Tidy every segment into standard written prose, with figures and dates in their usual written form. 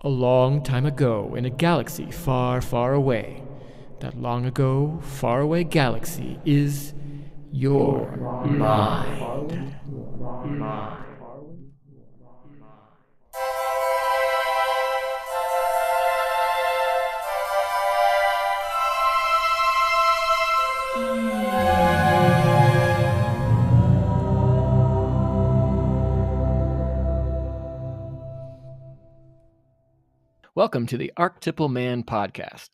A long time ago, in a galaxy far, far away, that long ago, far away galaxy is your mind. Welcome to the Archetypal Man Podcast.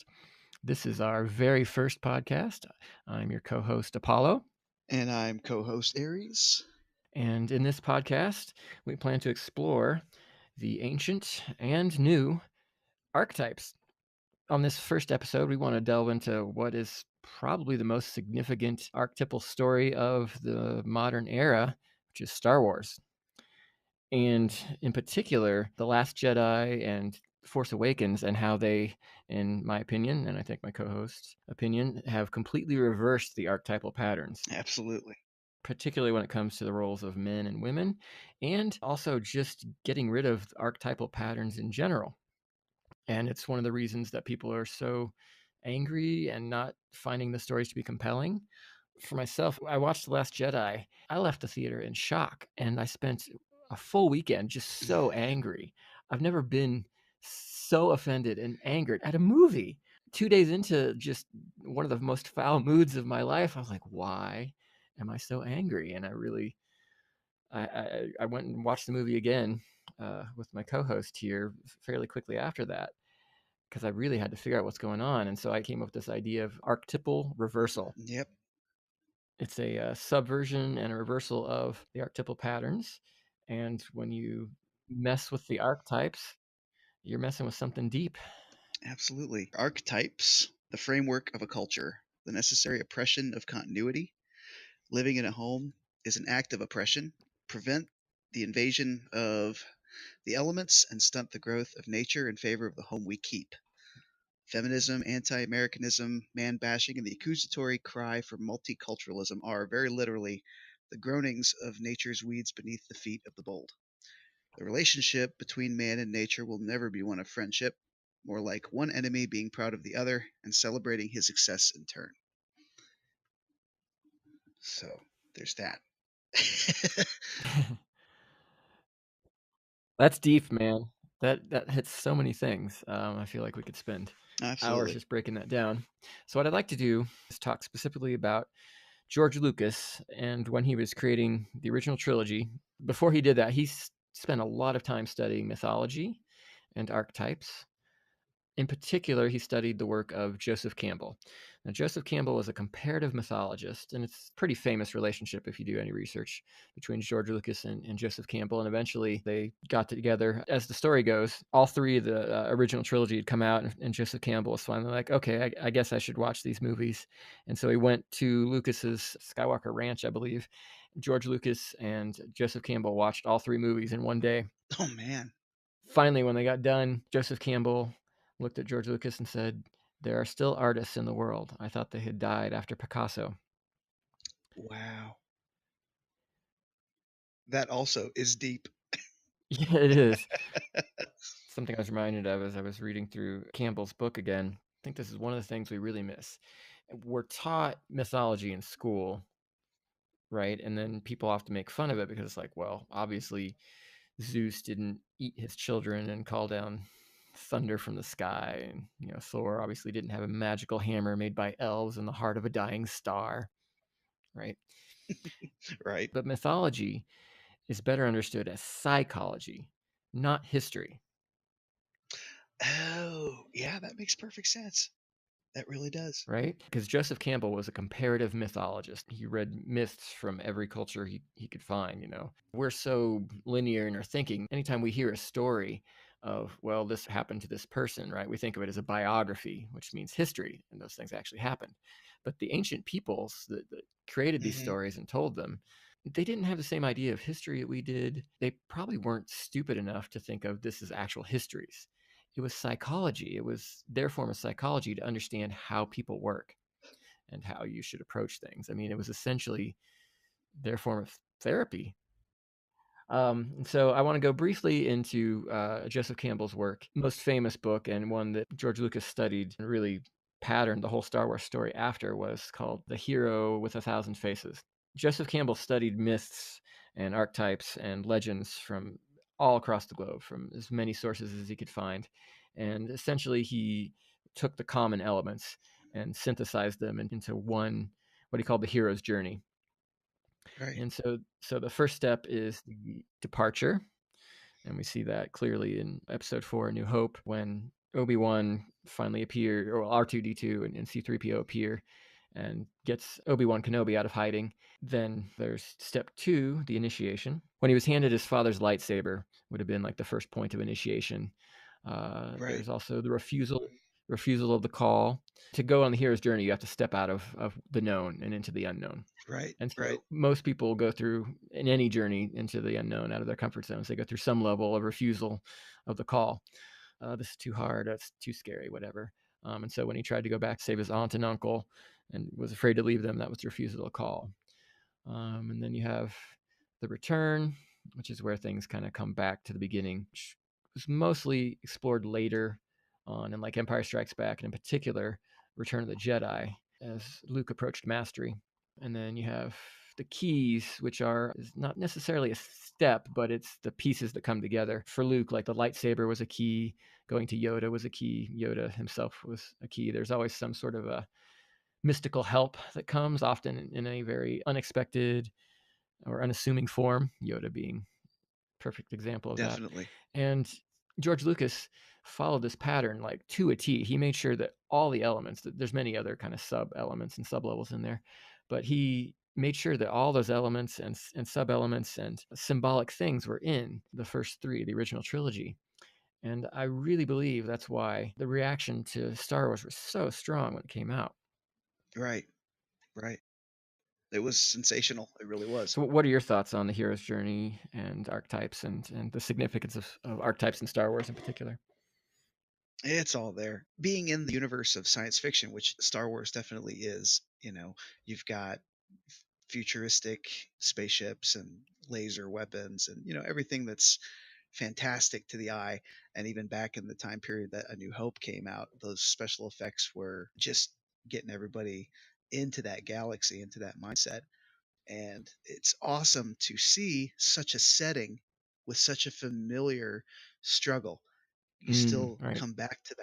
This is our very first podcast. I'm your co-host, Apollo. And I'm co-host Aries. And in this podcast, we plan to explore the ancient and new archetypes. On this first episode, we want to delve into what is probably the most significant archetypal story of the modern era, which is Star Wars. And in particular, The Last Jedi and Force Awakens, and how they, in my opinion, and I think my co-host's opinion, have completely reversed the archetypal patterns. Absolutely. Particularly when it comes to the roles of men and women, and also just getting rid of archetypal patterns in general. And it's one of the reasons that people are so angry and not finding the stories to be compelling. For myself, I watched The Last Jedi. I left the theater in shock, and I spent a full weekend just so angry. I've never been so offended and angered at a movie. 2 days into just one of the most foul moods of my life, I was like, why am I so angry? And I went and watched the movie again with my co-host here fairly quickly after that, because I really had to figure out what's going on. And so I came up with this idea of archetypal reversal. Yep. It's a subversion and a reversal of the archetypal patterns. And when you mess with the archetypes, you're messing with something deep. Absolutely. Archetypes, the framework of a culture, the necessary oppression of continuity. Living in a home is an act of oppression. Prevent the invasion of the elements and stunt the growth of nature in favor of the home we keep. Feminism, anti-Americanism, man-bashing, and the accusatory cry for multiculturalism are very literally the groanings of nature's weeds beneath the feet of the bold. The relationship between man and nature will never be one of friendship, more like one enemy being proud of the other and celebrating his success in turn. So there's that. That's deep, man. That hits so many things. I feel like we could spend hours Absolutely. just breaking that down. So what I'd like to do is talk specifically about George Lucas and when he was creating the original trilogy. Before he did that, he spent a lot of time studying mythology and archetypes. In particular, he studied the work of Joseph Campbell. Now, Joseph Campbell was a comparative mythologist, and it's a pretty famous relationship if you do any research between George Lucas and Joseph Campbell. And eventually they got together. As the story goes, all three of the original trilogy had come out, and Joseph Campbell was finally like, okay, I guess I should watch these movies. And so he went to Lucas's Skywalker Ranch, I believe. George Lucas and Joseph Campbell watched all three movies in one day. Oh, man. Finally, when they got done, Joseph Campbell looked at George Lucas and said, "There are still artists in the world. I thought they had died after Picasso." Wow. That also is deep. Yeah, it is. Something I was reminded of as I was reading through Campbell's book again. I think this is one of the things we really miss. We're taught mythology in school, right? And then people often make fun of it because it's like, well, obviously Zeus didn't eat his children and call down thunder from the sky. And, Thor obviously didn't have a magical hammer made by elves in the heart of a dying star, right? Right. But mythology is better understood as psychology, not history, Oh, yeah, that makes perfect sense. That really does. right? Because Joseph Campbell was a comparative mythologist. He read myths from every culture he could find, We're so linear in our thinking. Anytime we hear a story of, well, this happened to this person, right? We think of it as a biography, which means history, and those things actually happened. But the ancient peoples that created these Hmm. stories and told them, they didn't have the same idea of history that we did. They probably weren't stupid enough to think of this as actual histories. It was psychology. It was their form of psychology to understand how people work and how you should approach things. I mean, it was essentially their form of therapy. And so I want to go briefly into Joseph Campbell's work, most famous book, and one that George Lucas studied and really patterned the whole Star Wars story after, was called The Hero with a Thousand Faces. Joseph Campbell studied myths and archetypes and legends from all across the globe, from as many sources as he could find. And essentially, he took the common elements and synthesized them into one, what he called the hero's journey. Right. And so the first step is the departure, and we see that clearly in Episode 4, A New Hope, when Obi-Wan finally appeared, or R2-D2 and C-3PO appear and gets Obi-Wan Kenobi out of hiding. Then there's step 2, the initiation. When he was handed his father's lightsaber, would have been like the first point of initiation. Right. There's also the refusal of the call. To go on the hero's journey, you have to step out of the known and into the unknown. Right. And Right. so most people go through, in any journey into the unknown, out of their comfort zones, they go through some level of refusal of the call. This is too hard. That's too scary, whatever. And so when he tried to go back, save his aunt and uncle, and was afraid to leave them, that was the refusal to call. And then you have the return, which is where things kind of come back to the beginning, which was mostly explored later on in like Empire Strikes Back, and in particular, Return of the Jedi, as Luke approached mastery. And then you have the keys, which is not necessarily a step, but it's the pieces that come together. For Luke, like the lightsaber was a key, going to Yoda was a key, Yoda himself was a key. There's always some sort of a mystical help that comes, often in a very unexpected or unassuming form, Yoda being a perfect example of that. Definitely. And George Lucas followed this pattern like to a T. He made sure that all the elements, there's many other kind of sub elements and sub levels in there, but he made sure that all those elements and sub elements and symbolic things were in the first three, the original trilogy. And I really believe that's why the reaction to Star Wars was so strong when it came out. Right. Right. It was sensational. It really was. So, what are your thoughts on the hero's journey and archetypes, and the significance of archetypes in Star Wars in particular? It's all there. Being in the universe of science fiction, which Star Wars definitely is, you've got futuristic spaceships and laser weapons and, everything that's fantastic to the eye. And even back in the time period that A New Hope came out, those special effects were just getting everybody into that galaxy, into that mindset. And it's awesome to see such a setting with such a familiar struggle. You still Right. come back to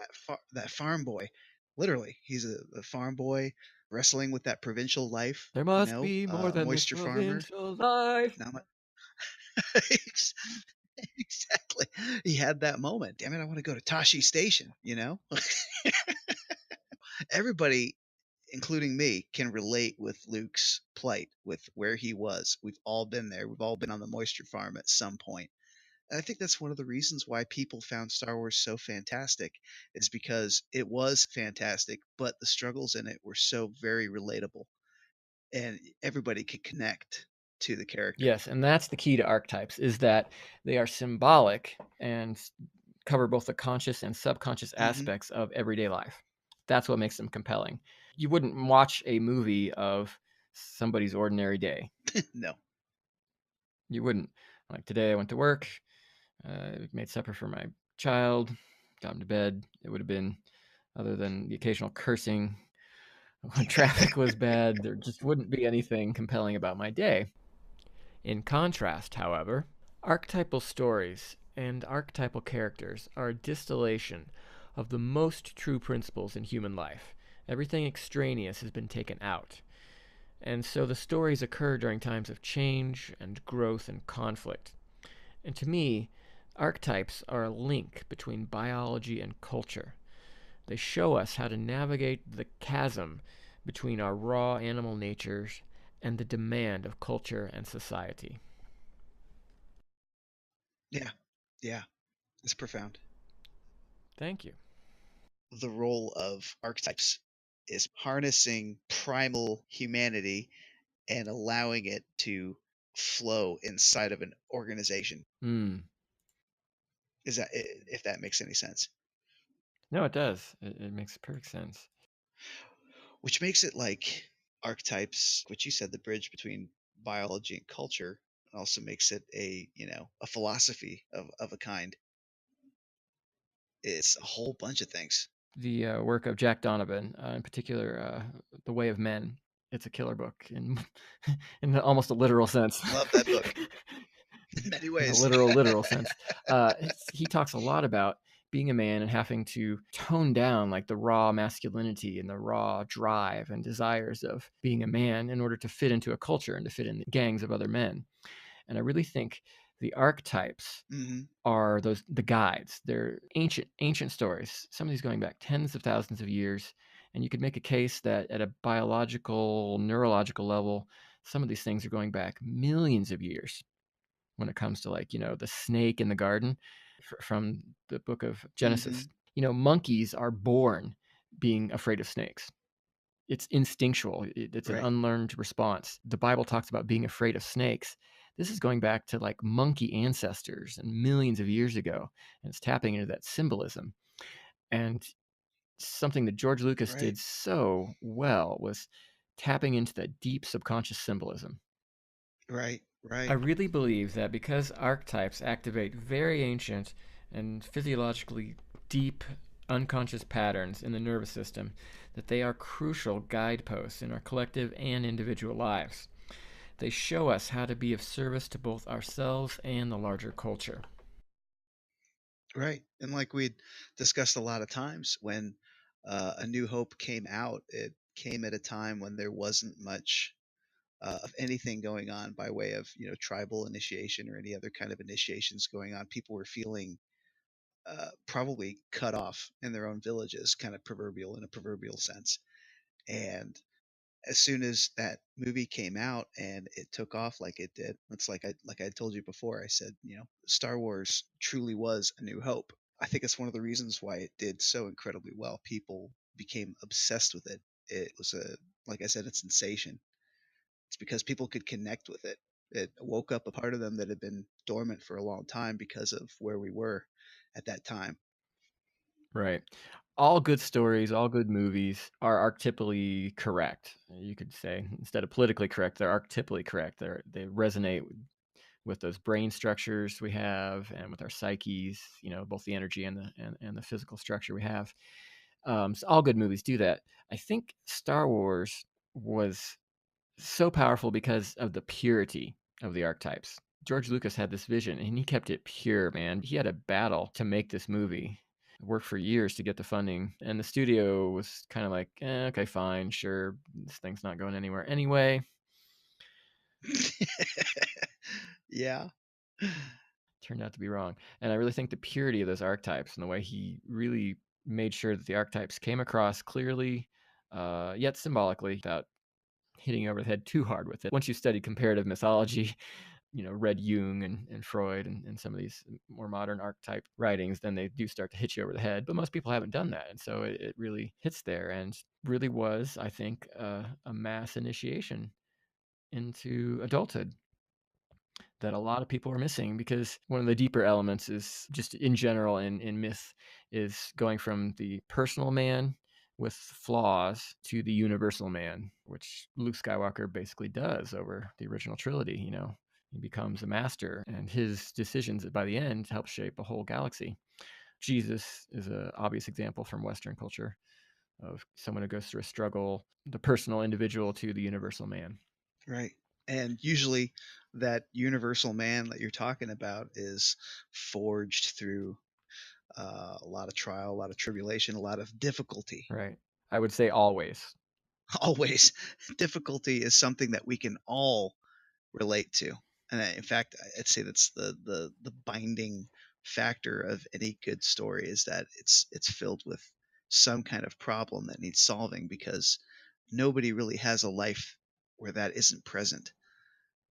that farm boy. Literally, he's a farm boy wrestling with that provincial life. There must be more than this Moisture farmer. provincial life. Now, exactly, he had that moment. Damn it, I want to go to Tashi Station. Everybody, including me, can relate with Luke's plight, with where he was. We've all been there. We've all been on the moisture farm at some point. And I think that's one of the reasons why people found Star Wars so fantastic, is because it was fantastic, but the struggles in it were so very relatable, and everybody could connect to the character. Yes, and that's the key to archetypes, is that they are symbolic and cover both the conscious and subconscious Hmm. aspects of everyday life. That's what makes them compelling. You wouldn't watch a movie of somebody's ordinary day. No. You wouldn't. Like today, I went to work, made supper for my child, got him to bed. It would have been, other than the occasional cursing when traffic was bad, there just wouldn't be anything compelling about my day. In contrast, however, archetypal stories and archetypal characters are a distillation of the most true principles in human life. Everything extraneous has been taken out. And so the stories occur during times of change and growth and conflict. And to me, archetypes are a link between biology and culture. They show us how to navigate the chasm between our raw animal natures and the demand of culture and society. Yeah. Yeah. It's profound. Thank you. The role of archetypes is harnessing primal humanity and allowing it to flow inside of an organization. Mm. Is that, if that makes any sense? No, it does. It makes perfect sense. Which makes it like archetypes, which you said, the bridge between biology and culture. also makes it a philosophy of a kind. It's a whole bunch of things. The work of Jack Donovan, in particular, The Way of Men. It's a killer book in in almost a literal sense. Love that book in many In a ways. literal sense. He talks a lot about being a man and having to tone down like the raw masculinity and the raw drive and desires of being a man in order to fit into a culture and to fit in the gangs of other men. And I really think the archetypes Hmm. are the guides. They're ancient stories. Some of these going back tens of thousands of years, and you could make a case that at a biological, neurological level, some of these things are going back millions of years when it comes to like, the snake in the garden from the book of Genesis. Hmm. Monkeys are born being afraid of snakes. It's instinctual. It's an Right. unlearned response. The Bible talks about being afraid of snakes. This is going back to like monkey ancestors and millions of years ago, and it's tapping into that symbolism. And something that George Lucas Right. did so well was tapping into that deep subconscious symbolism. Right. I Right. really believe that because archetypes activate very ancient and physiologically deep unconscious patterns in the nervous system, that they are crucial guideposts in our collective and individual lives. They show us how to be of service to both ourselves and the larger culture. Right. And like we'd discussed a lot of times, when A New Hope came out, it came at a time when there wasn't much of anything going on by way of tribal initiation or any other kind of initiations going on. People were feeling probably cut off in their own villages, kind of proverbial in a proverbial sense. And as soon as that movie came out and it took off like it did, it's like I told you before. I said, Star Wars truly was A New Hope. I think it's one of the reasons why it did so incredibly well. People became obsessed with it. It was like I said, a sensation. It's because people could connect with it. It woke up a part of them that had been dormant for a long time because of where we were at that time. Right. All good stories, all good movies are archetypally correct. You could say instead of politically correct, they're archetypally correct. They resonate with those brain structures we have and with our psyches, both the energy and the physical structure we have. So all good movies do that. I think Star Wars was so powerful because of the purity of the archetypes. George Lucas had this vision and he kept it pure, man. He had a battle to make this movie. It worked for years to get the funding, and the studio was kind of like, okay, fine, sure, this thing's not going anywhere anyway. Yeah. Turned out to be wrong. And I really think the purity of those archetypes and the way he really made sure that the archetypes came across clearly, yet symbolically, without hitting over the head too hard with it. Once you study comparative mythology, read Jung and Freud and some of these more modern archetype writings, then they do start to hit you over the head. But most people haven't done that. And so it really hits there and really was, I think, a mass initiation into adulthood that a lot of people are missing, because one of the deeper elements is just in general in myth is going from the personal man with flaws to the universal man, which Luke Skywalker basically does over the original trilogy. He becomes a master, and his decisions by the end help shape a whole galaxy. Jesus is an obvious example from Western culture of someone who goes through a struggle, the personal individual to the universal man. Right. And usually that universal man that you're talking about is forged through a lot of trial, a lot of tribulation, a lot of difficulty. Right. I would say always. Always, difficulty is something that we can all relate to. And in fact, I'd say that's the binding factor of any good story, is that it's filled with some kind of problem that needs solving, because nobody really has a life where that isn't present.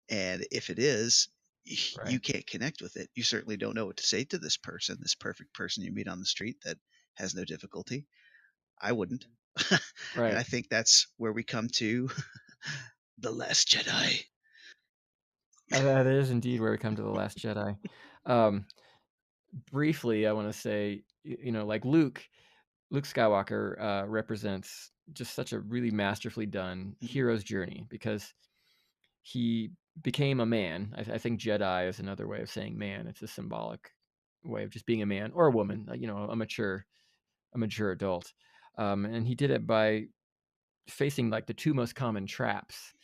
And if it is, you Right. can't connect with it. You certainly don't know what to say to this person, this perfect person you meet on the street that has no difficulty. I wouldn't. And Right. I think that's where we come to The Last Jedi. That is indeed where we come to the Last Jedi. Um, Briefly, I want to say, like Luke Skywalker represents just such a really masterfully done Mhm. hero's journey, because he became a man. I think Jedi is another way of saying man. It's a symbolic way of just being a man or a woman, a mature adult. And he did it by facing like the two most common traps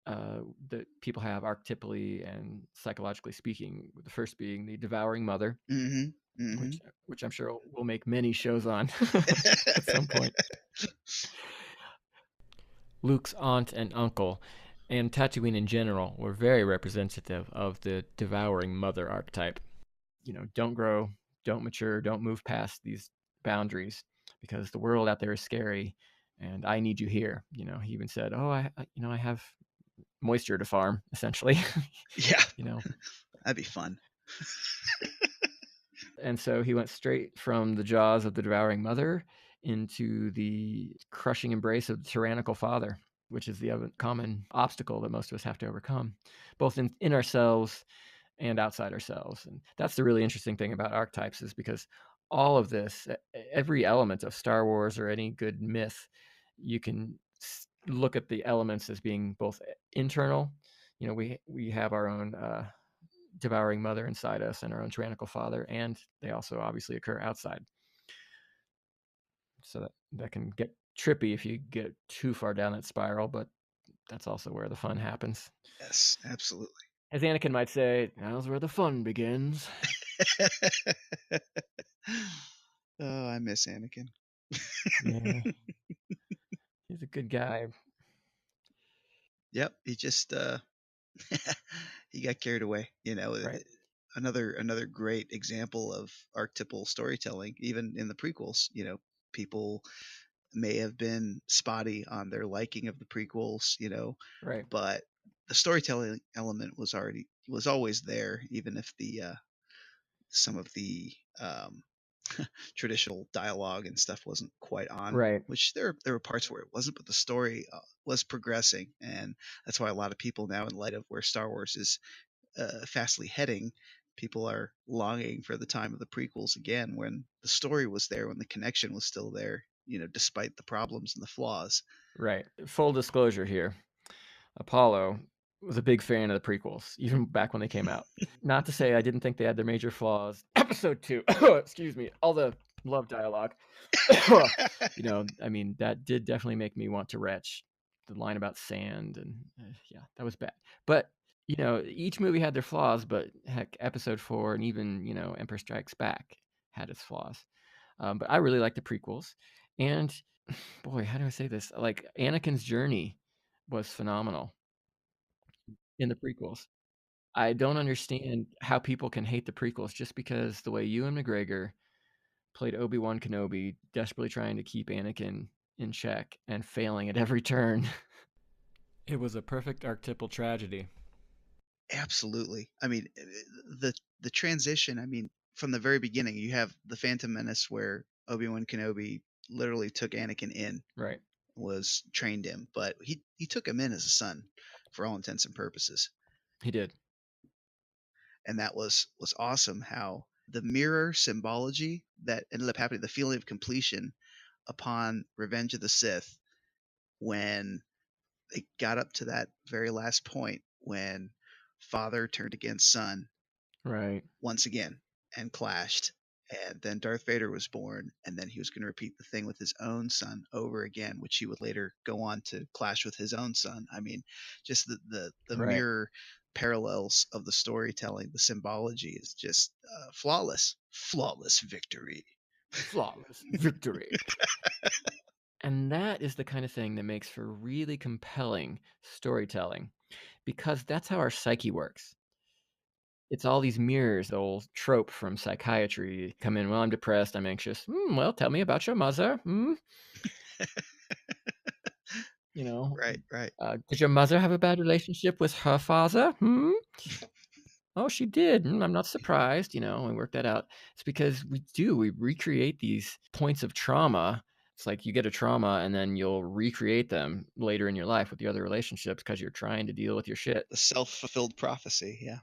that people have archetypally and psychologically speaking. The first being the devouring mother, Mm-hmm. Mm-hmm. which I'm sure we'll make many shows on at some point. Luke's aunt and uncle, and Tatooine in general, were very representative of the devouring mother archetype. Don't grow, don't mature, don't move past these boundaries because the world out there is scary and I need you here. He even said, "Oh, I have moisture to farm," essentially. Yeah, you know, that'd be fun. and so he went straight from the jaws of the devouring mother into the crushing embrace of the tyrannical father, which is the other common obstacle that most of us have to overcome, both in ourselves and outside ourselves. And that's the really interesting thing about archetypes, is because all of this, every element of Star Wars or any good myth, you can look at the elements as being both internal. We have our own devouring mother inside us and our own tyrannical father, and they also obviously occur outside. So that can get trippy if you get too far down that spiral, but that's also where the fun happens. Yes, absolutely. As Anakin might say, "That's where the fun begins." Oh, I miss Anakin. Yeah, he's a good guy. Yep, he just he got carried away. Right. Another great example of archetypal storytelling, even in the prequels. People may have been spotty on their liking of the prequels, Right. but the storytelling element was always there, even if the some of the traditional dialogue and stuff wasn't quite on. Right. Which there were parts where it wasn't, but the story was progressing, and that's why a lot of people now, in light of where Star Wars is fastly heading, people are longing for the time of the prequels again, when the story was there, when the connection was still there, despite the problems and the flaws. Right. Full disclosure here. Apollo was a big fan of the prequels, even back when they came out. Not to say I didn't think they had their major flaws. Episode 2, excuse me, all the love dialogue. That did definitely make me want to retch. The line about sand and yeah, that was bad. But each movie had their flaws, but heck, episode 4 and even Empire Strikes Back had its flaws. But I really like the prequels, and boy, how do I say this? Like Anakin's journey was phenomenal in the prequels. I don't understand how people can hate the prequels just because the way Ewan McGregor played Obi-Wan Kenobi, desperately trying to keep Anakin in check and failing at every turn. It was a perfect archetypal tragedy. Absolutely. I mean, the transition. I mean, from the very beginning, you have the Phantom Menace, where Obi-Wan Kenobi literally took Anakin in, Right. was trained him, but he took him in as a son, for all intents and purposes. He did. And that was awesome. How the mirror symbology that ended up happening, the feeling of completion upon Revenge of the Sith, when they got up to that very last point, when father turned against son Right. once again and clashed. And then Darth Vader was born, and then he was going to repeat the thing with his own son over again, which he would later go on to clash with his own son. I mean, just the Right. mirror parallels of the storytelling, the symbology is just flawless victory. Flawless victory. And that is the kind of thing that makes for really compelling storytelling, because that's how our psyche works. It's all these mirrors, the old trope from psychiatry. Come in, well, I'm depressed, I'm anxious. Well, tell me about your mother. You know, Right. did your mother have a bad relationship with her father? Oh, she did. I'm not surprised. We work that out. It's because we recreate these points of trauma. It's like you get a trauma and then you'll recreate them later in your life with the other relationships because you're trying to deal with your shit. The self-fulfilled prophecy, yeah.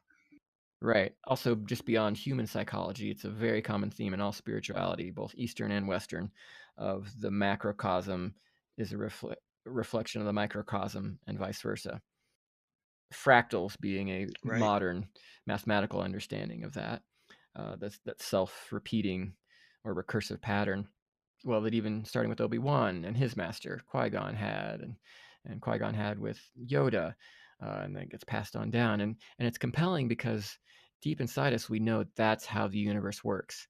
Right. Also, just beyond human psychology, it's a very common theme in all spirituality, both Eastern and Western, of the macrocosm is a reflection of the microcosm and vice versa. fractals being a Right. modern mathematical understanding of that. That's that self-repeating or recursive pattern. Well, that even starting with Obi-Wan and his master Qui-Gon had, and Qui-Gon had with Yoda, and then it gets passed on down. And it's compelling because deep inside us we know that's how the universe works.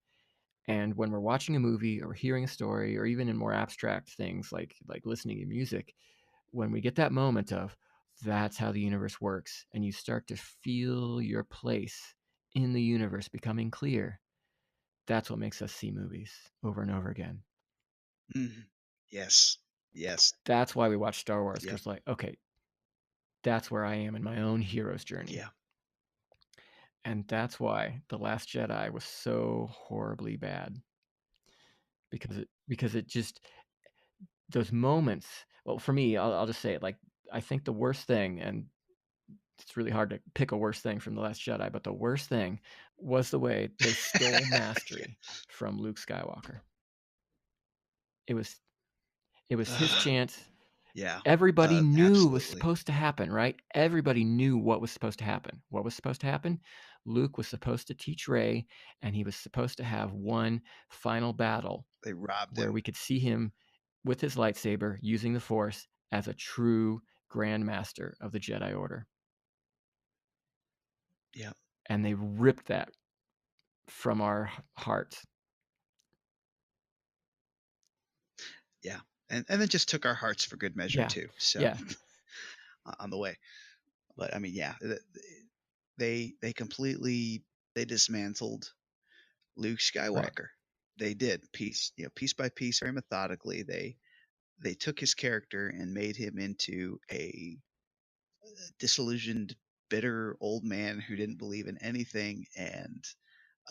And when we're watching a movie or hearing a story, or even in more abstract things like listening to music, when we get that moment of that's how the universe works, and you start to feel your place in the universe becoming clear, that's what makes us see movies over and over again. Mhm. Yes. Yes. That's why we watch Star Wars, Yep. because like, okay, that's where I am in my own hero's journey. Yeah. And that's why The Last Jedi was so horribly bad, because it just, those moments, well, for me, I'll just say it, like, I think the worst thing, and it's really hard to pick a worst thing from The Last Jedi, but the worst thing was the way they stole Yeah. mastery from Luke Skywalker. It was it was his Ugh. chance. Yeah. Everybody knew was Absolutely. supposed to happen, right? Everybody knew what was supposed to happen. What was supposed to happen? Luke was supposed to teach Rey, and he was supposed to have one final battle They robbed where him. we could see him with his lightsaber using the Force as a true Grand Master of the Jedi Order. Yeah. And they ripped that from our hearts. Yeah. And then just took our hearts for good measure Yeah. too. So Yeah. on the way. But I mean, yeah, they completely they dismantled Luke Right. Skywalker. They did piece by piece, very methodically. They took his character and made him into a disillusioned, bitter old man who didn't believe in anything, and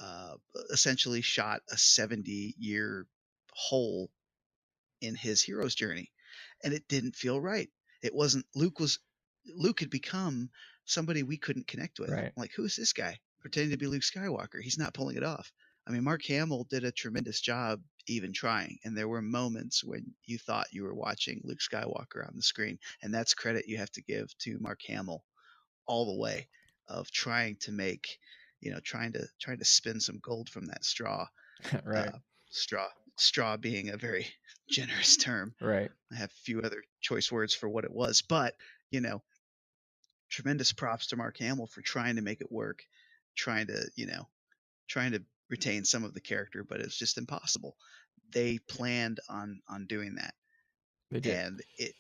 uh, essentially shot a 70-year hole in his hero's journey, and it didn't feel right. It wasn't Luke had become somebody we couldn't connect with. Right. Like, who is this guy pretending to be Luke Skywalker? He's not pulling it off. I mean, Mark Hamill did a tremendous job even trying, and there were moments when you thought you were watching Luke Skywalker on the screen, and that's credit you have to give to Mark Hamill all the way of trying to make, trying to spin some gold from that straw. Right. Uh, straw straw being a very generous term. Right. I have a few other choice words for what it was, but you know, tremendous props to Mark Hamill for trying to make it work, trying to, trying to retain some of the character, but it's just impossible. They planned on doing that, They did. and it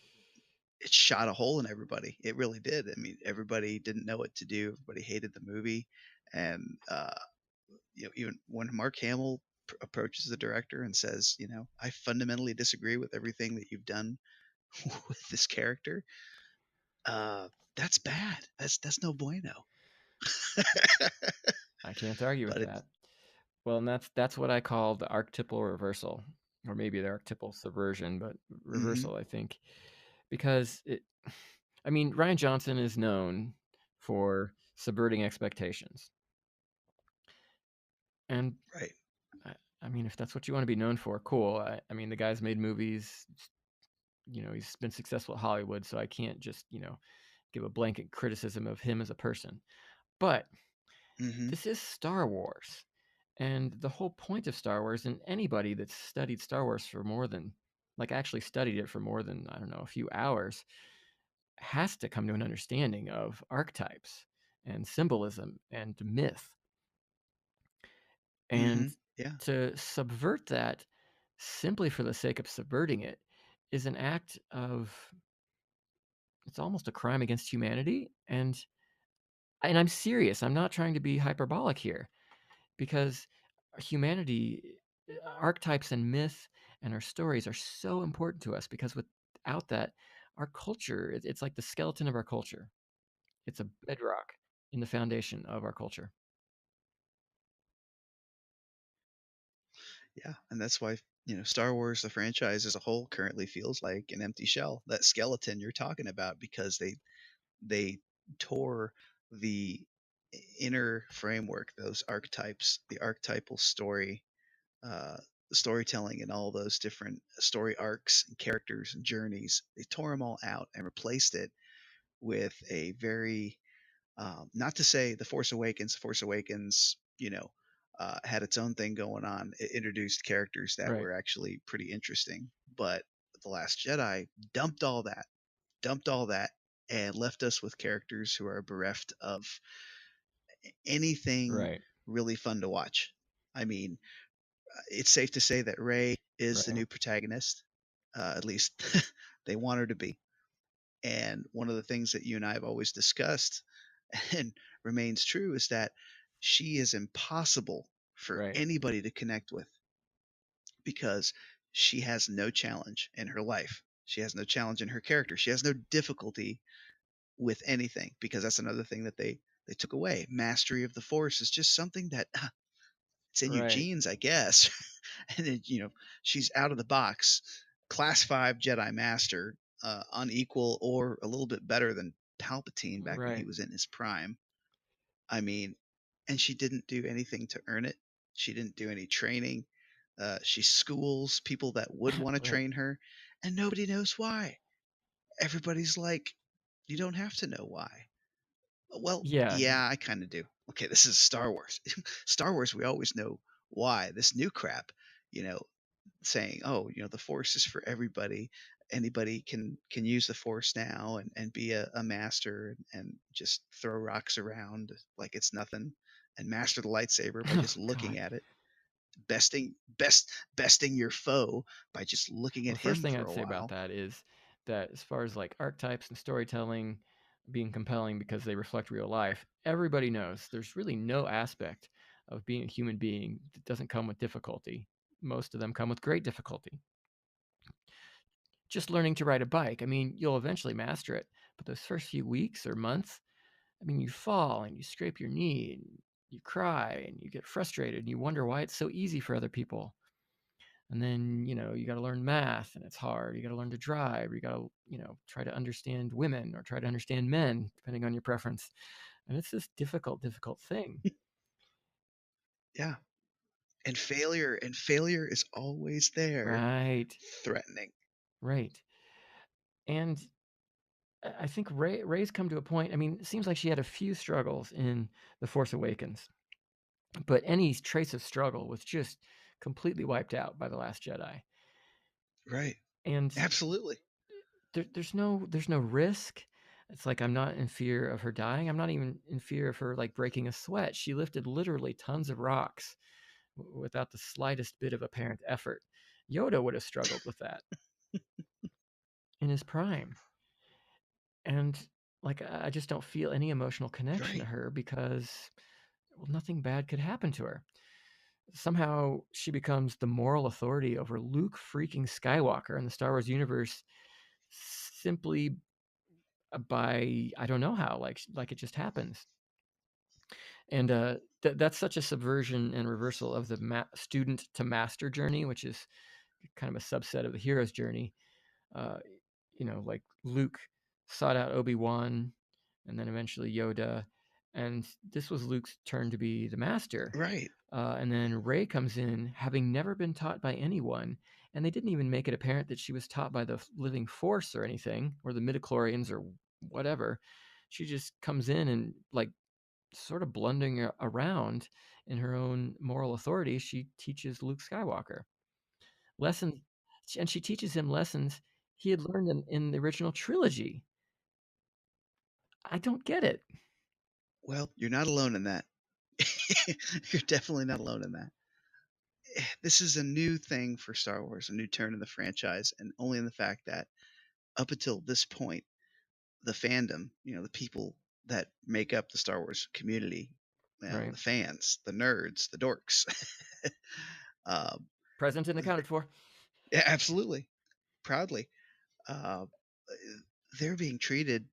shot a hole in everybody. It really did. I mean, everybody didn't know what to do. Everybody hated the movie, and even when Mark Hamill approaches the director and says, I fundamentally disagree with everything that you've done with this character, uh, that's bad. That's no bueno. I can't argue with But that. Well, and that's what I call the archetypal reversal, or maybe the archetypal subversion, but hmm reversal, I think, because it. I mean, Ryan Johnson is known for subverting expectations, and right. I, I mean, if that's what you want to be known for, cool. I mean, the guy's made movies. He's been successful at Hollywood, so I can't just give a blanket criticism of him as a person. But hmm this is Star Wars. And the whole point of Star Wars, and anybody that's studied Star Wars for more than, like actually studied it for more than, I don't know, a few hours, has to come to an understanding of archetypes and symbolism and myth. And Yeah. to subvert that simply for the sake of subverting it is an act of, it's almost a crime against humanity. And I'm serious. I'm not trying to be hyperbolic here, because humanity, archetypes and myth and our stories are so important to us, because without that, our culture, it's like the skeleton of our culture. It's a bedrock in the foundation of our culture. Yeah. And that's why, Star Wars, the franchise as a whole, currently feels like an empty shell. That skeleton you're talking about, because they tore the inner framework, those archetypes, the archetypal story, uh, storytelling, and all those different story arcs and characters and journeys. They tore them all out and replaced it with a very, not to say The Force Awakens. The Force Awakens, had its own thing going on. It introduced characters that Right. were actually pretty interesting. But The Last Jedi dumped all that, and left us with characters who are bereft of anything Right. really fun to watch. I mean, it's safe to say that Rey is the Right. new protagonist. At least they want her to be. And one of the things that you and I have always discussed and remains true is that she is impossible for Right. anybody to connect with because she has no challenge in her life. She has no challenge in her character. She has no difficulty with anything because that's another thing that they took away. Mastery of the Force is just something that it's in your Right. genes, I guess. And then, she's out of the box, class 5 Jedi Master, unequal or a little bit better than Palpatine back when he Right. was in his prime. I mean, and she didn't do anything to earn it. She didn't do any training. She schools people that would want to Right. train her, and nobody knows why. Everybody's like, you don't have to know why. Well, Yeah. yeah, I kind of do. Okay, this is Star Wars. Star Wars, we always know why. This new crap, you know, saying, oh, the Force is for everybody. Anybody can use the Force now and be a master and just throw rocks around like it's nothing and master the lightsaber by Oh just God. looking at it. Besting your foe by just looking Well, at the first him thing for I'd a say about while. that is that as far as like archetypes and storytelling being compelling because they reflect real life, everybody knows there's really no aspect of being a human being that doesn't come with difficulty. Most of them come with great difficulty. Just learning to ride a bike, I mean, you'll eventually master it, but those first few weeks or months, I mean, you fall and you scrape your knee and you cry and you get frustrated and you wonder why it's so easy for other people. And then, you got to learn math and it's hard. You got to learn to drive. You got to, try to understand women or try to understand men, depending on your preference. And it's this difficult thing. Yeah. And failure is always there, Right. threatening. Right. And I think Ray's come to a point. I mean, it seems like she had a few struggles in The Force Awakens, but any trace of struggle was just completely wiped out by The Last Jedi. Right. And Absolutely. there's no risk. It's like I'm not in fear of her dying. I'm not even in fear of her like breaking a sweat. She lifted literally tons of rocks without the slightest bit of apparent effort. Yoda would have struggled with that in his prime. And like I just don't feel any emotional connection to Right. her because well, nothing bad could happen to her. Somehow she becomes the moral authority over Luke freaking Skywalker in the Star Wars universe simply by I don't know how, like it just happens. And that's such a subversion and reversal of the student to master journey, which is kind of a subset of the hero's journey. Uh, like Luke sought out Obi-Wan, and then eventually Yoda, and this was Luke's turn to be the master. Right. And then Rey comes in, having never been taught by anyone, and they didn't even make it apparent that she was taught by the living Force or anything, or the midichlorians or whatever. She just comes in and like sort of blundering around in her own moral authority. She teaches Luke Skywalker lessons, and she teaches him lessons he had learned in the original trilogy. I don't get it. Well, you're not alone in that. You're definitely not alone in that. This is a new thing for Star Wars, a new turn in the franchise, and only in the fact that up until this point, the fandom, the people that make up the Star Wars community, Right. the fans, the nerds, the dorks, um, Present and accounted for. yeah, absolutely, proudly, uh, they're being treated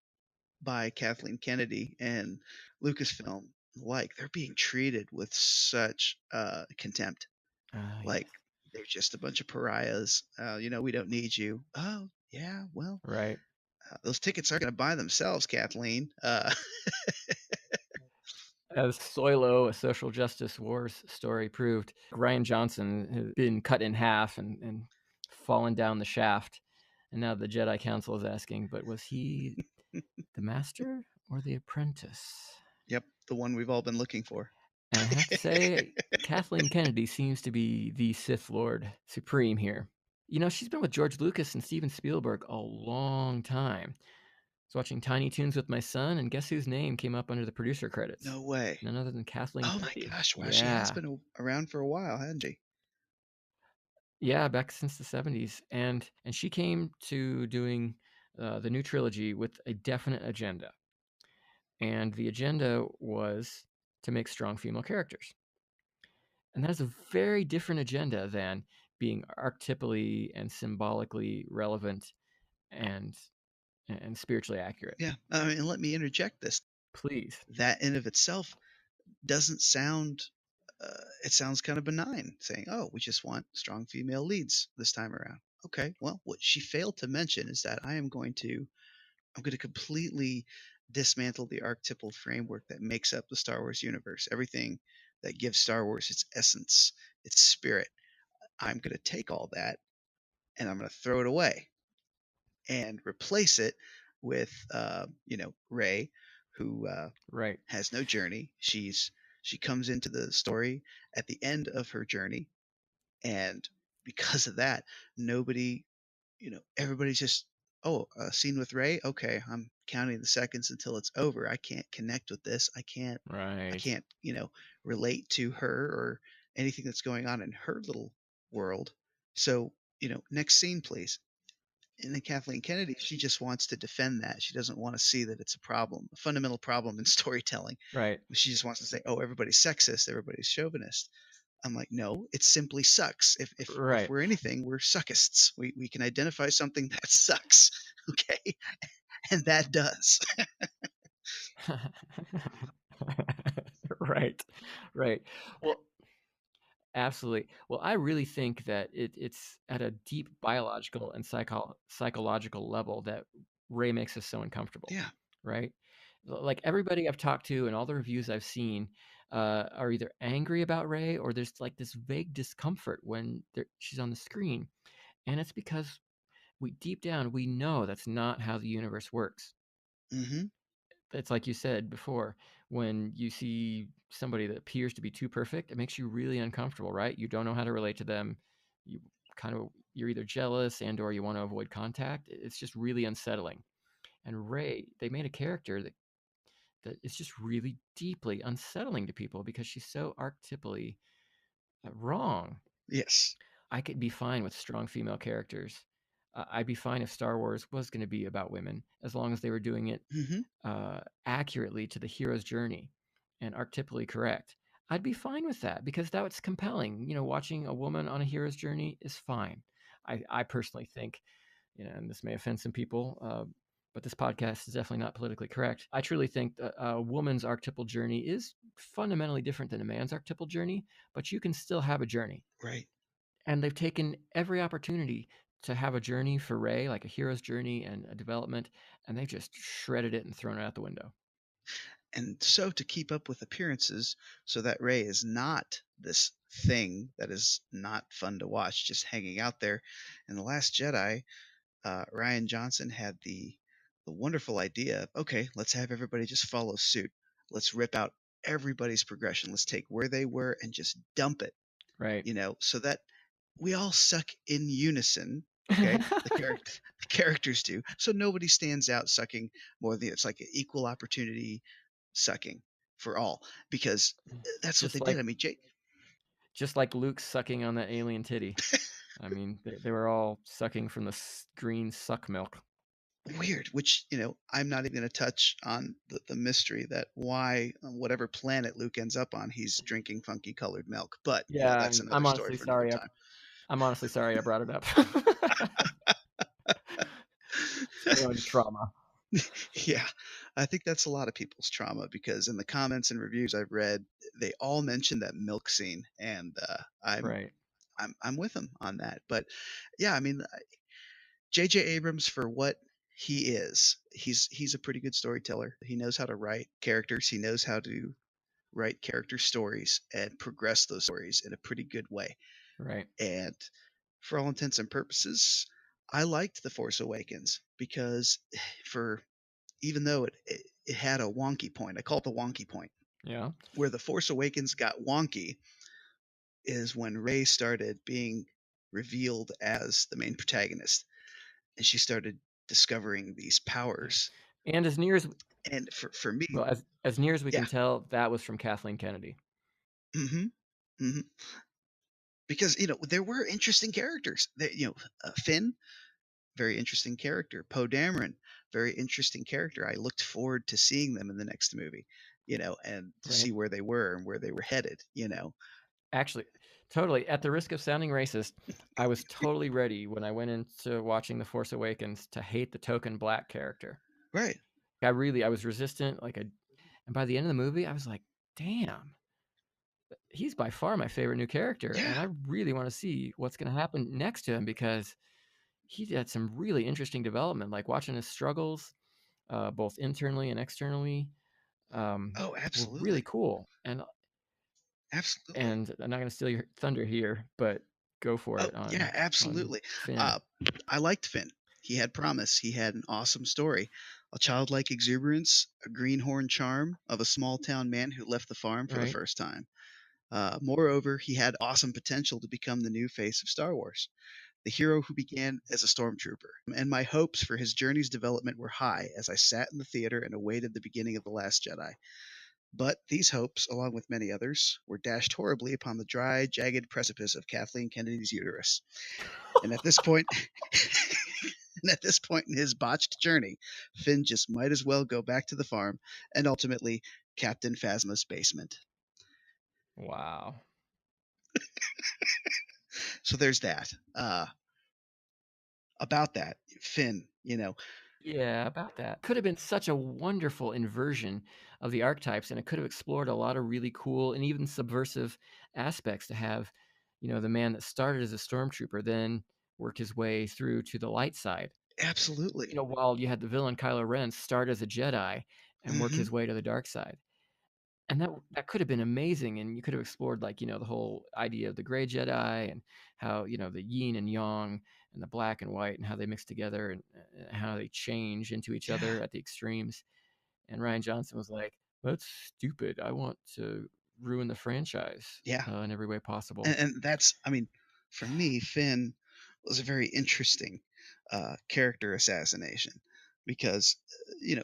by Kathleen Kennedy and Lucasfilm like they're being treated with such contempt. Yes. Like they're just a bunch of pariahs. We don't need you. Oh, yeah, well, Right. those tickets aren't going to buy themselves, Kathleen. As Soilo, a social justice wars story proved, Ryan Johnson has been cut in half and fallen down the shaft. And now the Jedi Council is asking, but was he The master or the apprentice? Yep, the one we've all been looking for. And I have to say, Kathleen Kennedy seems to be the Sith Lord Supreme here. You know, she's been with George Lucas and Steven Spielberg a long time. I was watching Tiny Toons with my son, and guess whose name came up under the producer credits? No way. None other than Kathleen Oh my Kennedy. gosh, wow, she has Yeah. been around for a while, hasn't she? Yeah, back since the 70s. And she came to doing the new trilogy with a definite agenda. And the agenda was to make strong female characters. And that is a very different agenda than being archetypally and symbolically relevant and and spiritually accurate. Yeah, I mean, let me interject this. Please. That in of itself doesn't sound it sounds kind of benign saying, "Oh, we just want strong female leads this time around." Okay, well, what she failed to mention is that I'm going to completely dismantle the archetypal framework that makes up the Star Wars universe. Everything that gives Star Wars its essence, its spirit. I'm going to take all that and I'm going to throw it away and replace it with, Ray, who Right. has no journey. She comes into the story at the end of her journey, and because of that, nobody, everybody's just, oh, a scene with Ray. Okay, I'm counting the seconds until it's over. I can't connect with this. I Right. can't, relate to her or anything that's going on in her little world. So, next scene, please. And then Kathleen Kennedy, she just wants to defend that. She doesn't want to see that it's a problem, a fundamental problem in storytelling. Right. She just wants to say, "Oh, everybody's sexist, everybody's chauvinist." I'm like, "No, it simply sucks. If Right. we're anything, we're suckists. We can identify something that sucks, okay, and that does." Right. Right. Well, absolutely. Well, I really think that it's at a deep biological and psychological level that Ray makes us so uncomfortable, Yeah. right? Like everybody I've talked to and all the reviews I've seen are either angry about Ray or there's like this vague discomfort when she's on the screen, and it's because we deep down we know that's not how the universe works. Mhm. It's like you said before, when you see somebody that appears to be too perfect, it makes you really uncomfortable, right? You don't know how to relate to them. You you're either jealous and or you want to avoid contact. It's just really unsettling. And Ray, they made a character that is just really deeply unsettling to people because she's so archetypally wrong. Yes. I could be fine with strong female characters. I'd be fine if Star Wars was going to be about women, as long as they were doing it Mhm. accurately to the hero's journey and archetypally correct. I'd be fine with that because that's compelling. You know, watching a woman on a hero's journey is fine. I personally think, and this may offend some people, but this podcast is definitely not politically correct. I truly think that a woman's archetypal journey is fundamentally different than a man's archetypal journey, but you can still have a journey. Right. And they've taken every opportunity to have a journey for Ray, like a hero's journey and a development, and they've just shredded it and thrown it out the window. And so to keep up with appearances so that Ray is not this thing that is not fun to watch just hanging out there. In The Last Jedi, Ryan Johnson had the wonderful idea of, okay, let's have everybody just follow suit. Let's rip out everybody's progression. Let's take where they were and just dump it, Right. so that we all suck in unison. Okay, the characters do, so nobody stands out sucking more than it's like an equal opportunity sucking for all because that's what they just did. like I mean, Jake, just like Luke sucking on that alien titty. I mean, they were all sucking from the green suck milk. weird, which, I'm not even going to touch on the mystery that why on whatever planet Luke ends up on, he's drinking funky colored milk. But, Yeah, that's another story for another time. I'm honestly sorry I brought it up. It's my own trauma. Yeah, I think that's a lot of people's trauma because in the comments and reviews I've read, they all mention that milk scene, and Right. I'm with them on that. But yeah, I mean, J.J. Abrams, for what he is, he's a pretty good storyteller. He knows how to write characters. He knows how to write character stories and progress those stories in a pretty good way. Right. And for all intents and purposes, I liked The Force Awakens because for even though it had a wonky point. I call it the wonky point. Yeah. Where The Force Awakens got wonky is when Rey started being revealed as the main protagonist, and she started discovering these Yeah. powers. And as near as And for me, well as near as we yeah, can tell, that was from Kathleen Kennedy. hmm hmm because there were interesting characters. Finn, very interesting character. Poe Dameron, very interesting character. I looked forward to seeing them in the next movie, and to Right. see where they were and where they were headed. Actually, totally. At the risk of sounding racist, I was totally ready when I went into watching The Force Awakens to hate the token black character. Right. I was resistant. And by the end of the movie, I was like, damn, he's by far my favorite new character. Yeah. And I really want to see what's going to happen next to him because he had some really interesting development, like watching his struggles, both internally and externally, Oh, were really absolutely. cool. Absolutely. And I'm not going to steal your thunder here, but go for Oh, it yeah, on absolutely. Finn. Uh, I liked Finn. He had promise. He had an awesome story. A childlike exuberance, a greenhorn charm of a small town man who left the farm for the Right. first time. Moreover, he had awesome potential to become the new face of Star Wars, the hero who began as a stormtrooper. And my hopes for his journey's development were high as I sat in the theater and awaited the beginning of The Last Jedi. But these hopes, along with many others, were dashed horribly upon the dry, jagged precipice of Kathleen Kennedy's uterus. And at this point, and at this point in his botched journey, Finn just might as well go back to the farm and ultimately Captain Phasma's basement. Wow. So there's that. About that, Finn. Yeah, about that. Could have been such a wonderful inversion of the archetypes, and it could have explored a lot of really cool and even subversive aspects to have, the man that started as a stormtrooper then work his way through to the light side. Absolutely. While you had the villain Kylo Ren start as a Jedi and work hmm his way to the dark side. And that could have been amazing, and you could have explored, like, the whole idea of the gray Jedi and how, the yin and yang and the black and white and how they mix together and how they change into each Yeah. other at the extremes. And Ryan Johnson was like, "That's stupid. I want to ruin the franchise Yeah. in every way possible." And for me, Finn was a very interesting character assassination because,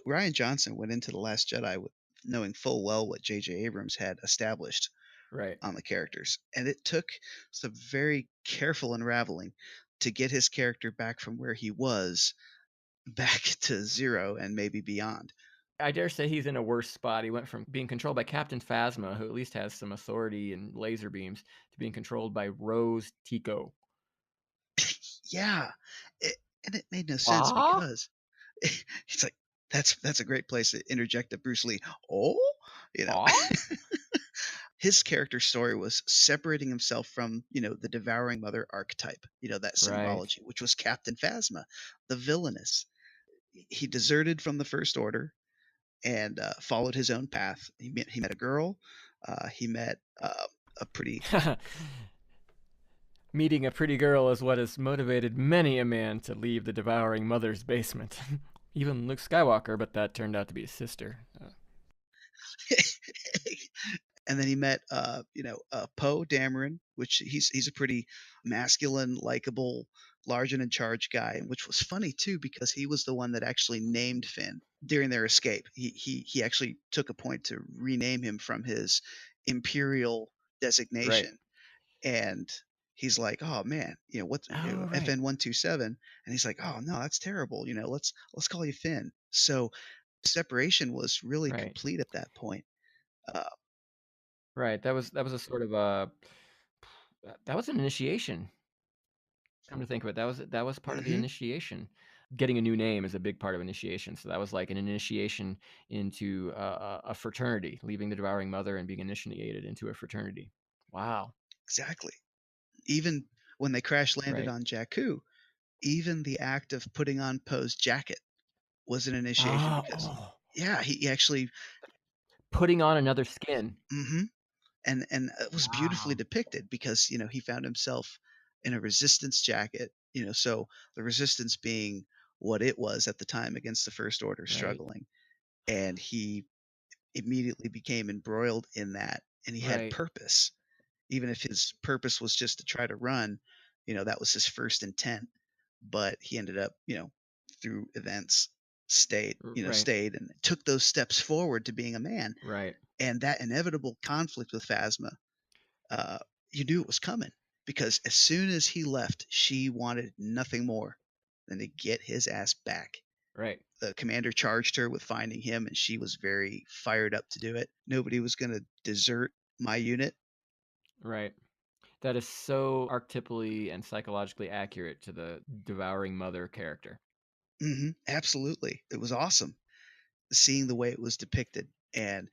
Ryan Johnson went into The Last Jedi with knowing full well what J.J. Abrams had established Right. on the characters. And it took some very careful unraveling to get his character back from where he was back to zero and maybe beyond. I dare say he's in a worse spot. He went from being controlled by Captain Phasma, who at least has some authority and laser beams, to being controlled by Rose Tico. Yeah. And it made no sense Ah? because it's like that's a great place to interject a Bruce Lee. Oh, you know, Ah? his character story was separating himself from the devouring mother archetype. That Right. symbology, which was Captain Phasma, the villainous. He deserted from the First Order and followed his own path. He met a girl. He met a pretty Meeting a pretty girl is what has motivated many a man to leave the devouring mother's basement. Even Luke Skywalker, but that turned out to be his sister. and then he met Poe Dameron, which he's a pretty masculine, likable, large and in charge guy, which was funny too because he was the one that actually named Finn during their escape. He actually took a point to rename him from his imperial Right. designation, and he's like, "Oh man, Oh, right. FN 127," and he's like, "Oh no, that's terrible. Let's call you Finn." So separation was really Right. complete at that point. Uh, Right. That was a sort of that was an initiation. Come to think of it, that was part of the mhm. initiation. Getting a new name is a big part of initiation. So that was like an initiation into a fraternity, leaving the devouring mother and being initiated into a fraternity. Wow. Exactly. Even when they crash landed Right. on Jakku, even the act of putting on Poe's jacket was an initiation Ah, because, oh. yeah, he actually, Putting on another skin. mhm, and it was beautifully Wow. depicted because he found himself in a resistance jacket. So the resistance being what it was at the time against the First Order Right. struggling. And he immediately became embroiled in that, and he had Right. purpose. Even if his purpose was just to try to run, that was his first intent. But he ended up, through events, Right. stayed and took those steps forward to being a man. Right. And that inevitable conflict with Phasma, uh, you knew it was coming because as soon as he left, she wanted nothing more than to get his ass back. Right. The commander charged her with finding him, and she was very fired up to do it. Nobody was going to desert my unit. Right. That is so archetypally and psychologically accurate to the devouring mother character. Absolutely. It was awesome seeing the way it was depicted. And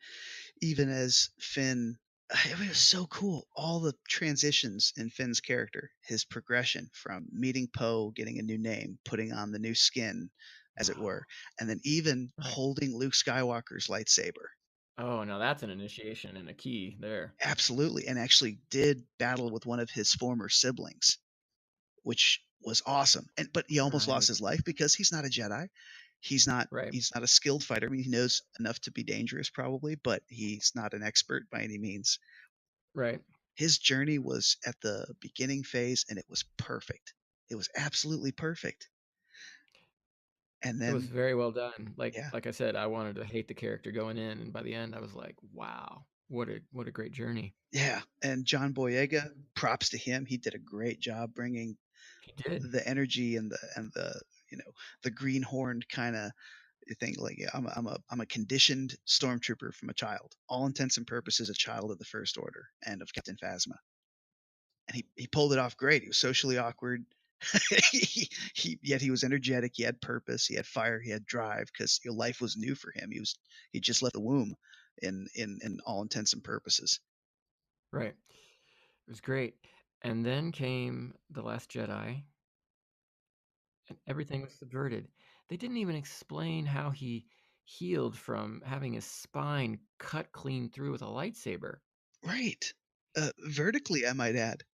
even as Finn, it was so cool. All the transitions in Finn's character, his progression from meeting Poe, getting a new name, putting on the new skin, as it were, and then even Right. holding Luke Skywalker's lightsaber. Oh, now that's an initiation and a key there. Absolutely. And actually did battle with one of his former siblings, which was awesome. But he almost lost Right. his life because he's not a Jedi. He's not Right. he's not a skilled fighter. I mean, he knows enough to be dangerous probably, but he's not an expert by any means. Right. His journey was at the beginning phase and it was perfect. It was absolutely perfect. And It was then very well done. Like yeah. like I said, I wanted to hate the character going in, and by the end, I was like, "Wow, what a great journey." Yeah, and John Boyega, props to him. He did a great job bringing He did. the energy and the the greenhorned kind of thing. Like yeah, I'm a conditioned stormtrooper from a child, all intents and purposes a child of the First Order and of Captain Phasma, and he pulled it off great. He was socially awkward. Yet he was energetic. He had purpose. He had fire. He had drive because life was new for him. He just left the womb, in all intents and purposes. Right. It was great. And then came The Last Jedi, and everything was subverted. They didn't even explain how he healed from having his spine cut clean through with a lightsaber. Right, vertically, I might add.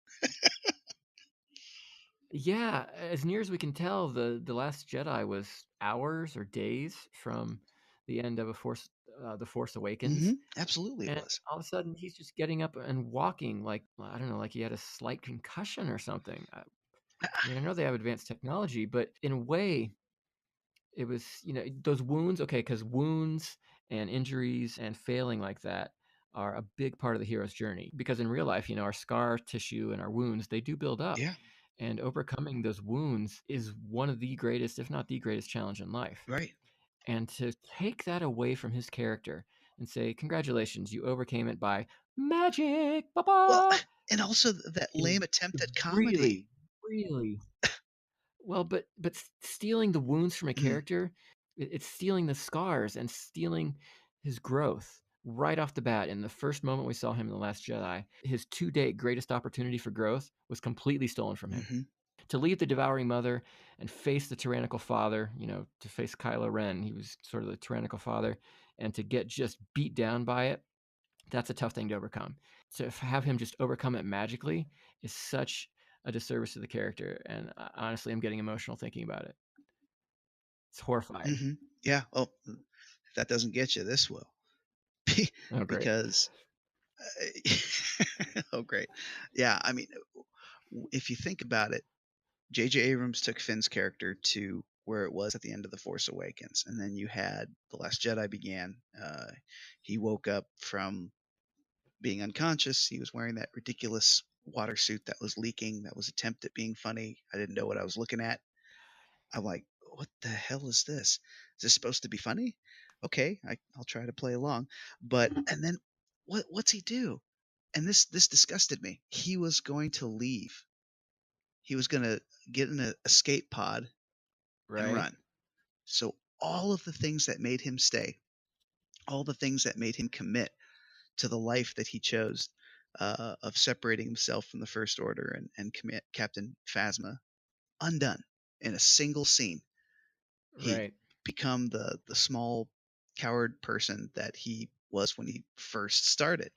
Yeah, as near as we can tell, the Last Jedi was hours or days from the end of the Force Awakens, Absolutely, it and was. all of a sudden he's just getting up and walking like, I don't know, like he had a slight concussion or something. I mean, I know they have advanced technology, but in a way, it was, those wounds. Okay, because wounds and injuries and failing like that are a big part of the hero's journey. Because in real life, our scar tissue and our wounds, they do build up, Yeah, and overcoming those wounds is one of the greatest, if not the greatest, challenge in life. right. And to take that away from his character and say, "Congratulations, you overcame it by magic, Well, papa," and also that is lame attempt at comedy. really, really well. But stealing the wounds from a Mm, character, it's stealing the scars and stealing his growth right off the bat. In the first moment we saw him in The Last Jedi, his to date greatest opportunity for growth was completely stolen from him. mhm. To leave the devouring mother and face the tyrannical father, to face Kylo Ren, he was sort of the tyrannical father, and to get just beat down by it, that's a tough thing to overcome. To have him just overcome it magically is such a disservice to the character, and honestly, I'm getting emotional thinking about it. It's horrifying. Yeah, well, if that doesn't get you, this will. Oh, great. Because oh, great. Yeah, I mean, if you think about it, J.J. Abrams took Finn's character to where it was at the end of The Force Awakens, and then you had The Last Jedi began. He woke up from being unconscious. He was wearing that ridiculous water suit that was leaking, that was attempt at being funny. I didn't know what I was looking at. I'm like, what the hell is this? Is this supposed to be funny? Okay, I'll try to play along. But and then what's he do? And this disgusted me. He was going to leave. He was going to get in an escape pod and Right? run. So all of the things that made him stay, all the things that made him commit to the life that he chose, of separating himself from the First Order and commit Captain Phasma, undone in a single scene. He Right. become the small coward person that he was when he first started,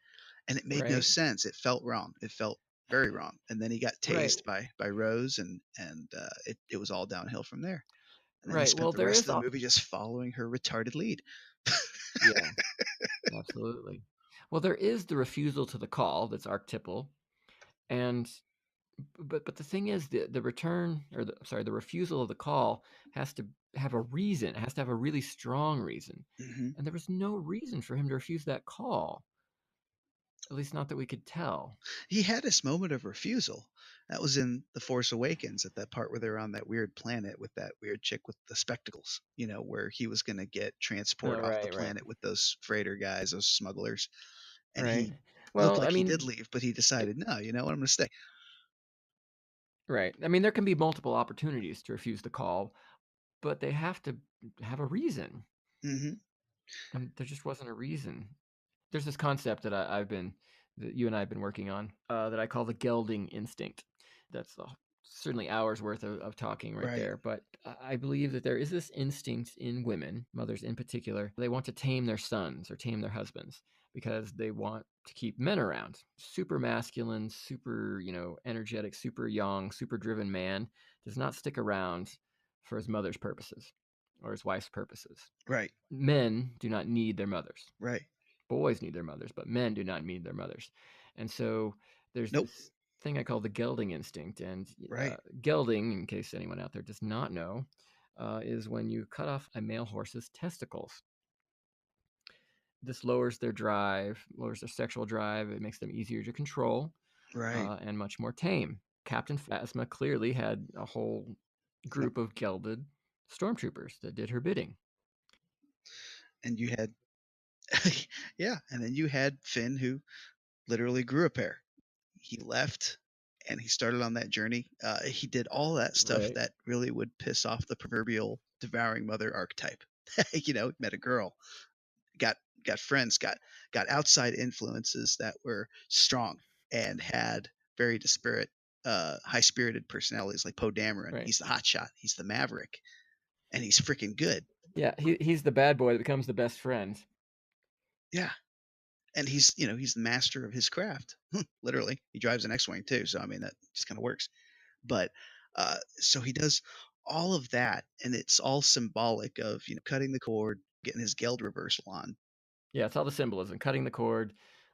and it made no Right. sense. It felt wrong. It felt very wrong. And then he got Right. tased by Rose, and it was all downhill from there. And then he Right. spent Well, the there rest is of the all. movie just following her retarded lead. Yeah, absolutely. Well, there is the refusal to the call that's archetypal, and but the thing is, the return, or the refusal of the call has to have a reason. It has to have a really strong reason, Hmm. and there was no reason for him to refuse that call. At least not that we could tell. He had his moment of refusal. That was in The Force Awakens, at that part where they're on that weird planet with that weird chick with the spectacles, where he was going to get transport Oh, off the right, right, planet with those freighter guys, those smugglers. And right. he looked Well, I like he did mean, leave, but he decided, no, you know what, I'm going to stay. right. I mean, there can be multiple opportunities to refuse the call, but they have to have a reason, Hmm. and there just wasn't a reason. There's this concept that you and I have been working on, that I call the gelding instinct. That's certainly hours worth of talking right Right, there. But I believe that there is this instinct in women, mothers in particular. They want to tame their sons or tame their husbands because they want to keep men around. Super masculine, super, energetic, super young, super driven man does not stick around for his mother's purposes or his wife's purposes. right, Men do not need their mothers. right. Boys need their mothers, but men do not need their mothers. And so there's Nope. this thing I call the gelding instinct. And Right, gelding, in case anyone out there does not know, is when you cut off a male horse's testicles. This lowers their drive, lowers their sexual drive. It makes them easier to control, right. and much more tame. Captain Phasma clearly had a whole Yep. group of gelded stormtroopers that did her bidding. And you had, yeah, and then you had Finn, who literally grew a pair. He left and he started on that journey. He did all that stuff Right, that really would piss off the proverbial devouring mother archetype. Met a girl, got friends, got outside influences that were strong and had very disparate, high spirited personalities like Poe Dameron. right. He's the hotshot, he's the maverick, and he's freaking good. Yeah, he's the bad boy that becomes the best friend. Yeah, and he's the master of his craft. Literally, he drives an X-wing too. So I mean, that just kind of works. But so he does all of that, and it's all symbolic of cutting the cord, getting his Geld reversal on. Yeah, it's all the symbolism: cutting the cord,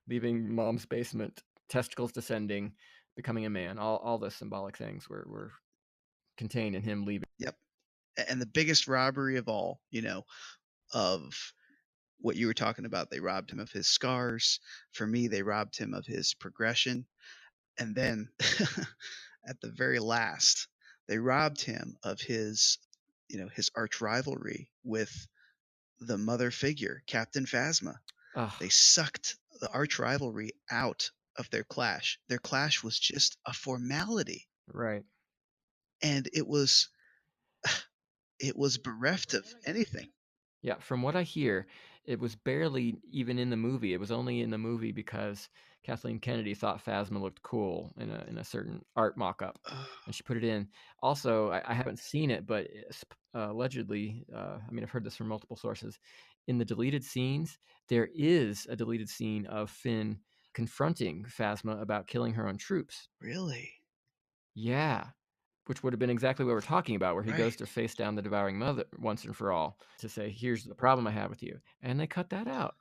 leaving mom's basement, testicles descending, becoming a man. All the symbolic things were contained in him leaving. Yep. And the biggest robbery of all, of what you were talking about, they robbed him of his scars. For me, they robbed him of his progression, and then at the very last, they robbed him of his arch rivalry with the mother figure, Captain Phasma. They Ah, sucked the arch rivalry out of their clash. Their clash was just a formality, right. and it was bereft of anything. Yeah, from what I hear, it was barely even in the movie. It was only in the movie because Kathleen Kennedy thought Phasma looked cool in a certain art mock-up, and she put it in. Also, I haven't seen it, but allegedly, I mean, I've heard this from multiple sources. In the deleted scenes, there is a deleted scene of Finn confronting Phasma about killing her own troops. Really? Yeah, which would have been exactly what we're talking about, where he goes Right. to face down the devouring mother once and for all to say, "Here's the problem I have with you," and they cut that out.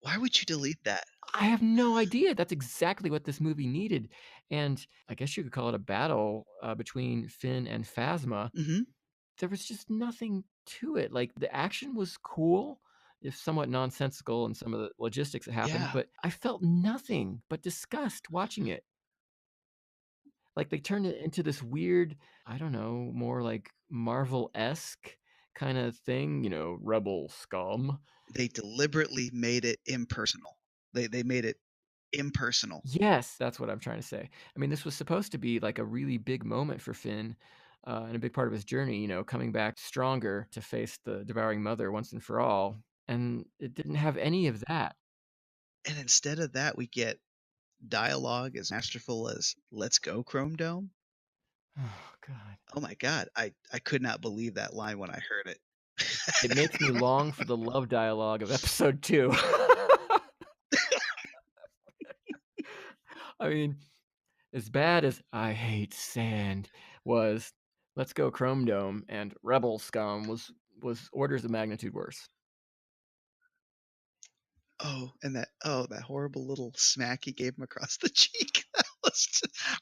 Why would you delete that? I have no idea. That's exactly what this movie needed, and I guess you could call it a battle between Finn and Phasma. Hmm. There was just nothing to it. Like, the action was cool, if somewhat nonsensical in some of the logistics that happened, Yeah. but I felt nothing but disgust watching it. Like, they turned it into this weird, I don't know, more like Marvel-esque kind of thing, rebel scum. They deliberately made it impersonal. They made it impersonal. Yes, that's what I'm trying to say. I mean, this was supposed to be like a really big moment for Finn, and a big part of his journey, coming back stronger to face the devouring mother once and for all. And it didn't have any of that. And instead of that, we get dialogue as masterful as "Let's go, Chrome Dome." Oh, God. Oh my god, I could not believe that line when I heard it. It makes me long for the love dialogue of episode 2. I mean, as bad as "I hate sand" was, Let's Go Chrome Dome and Rebel Scum was orders of magnitude worse. Oh, and that horrible little smack he gave him across the cheek.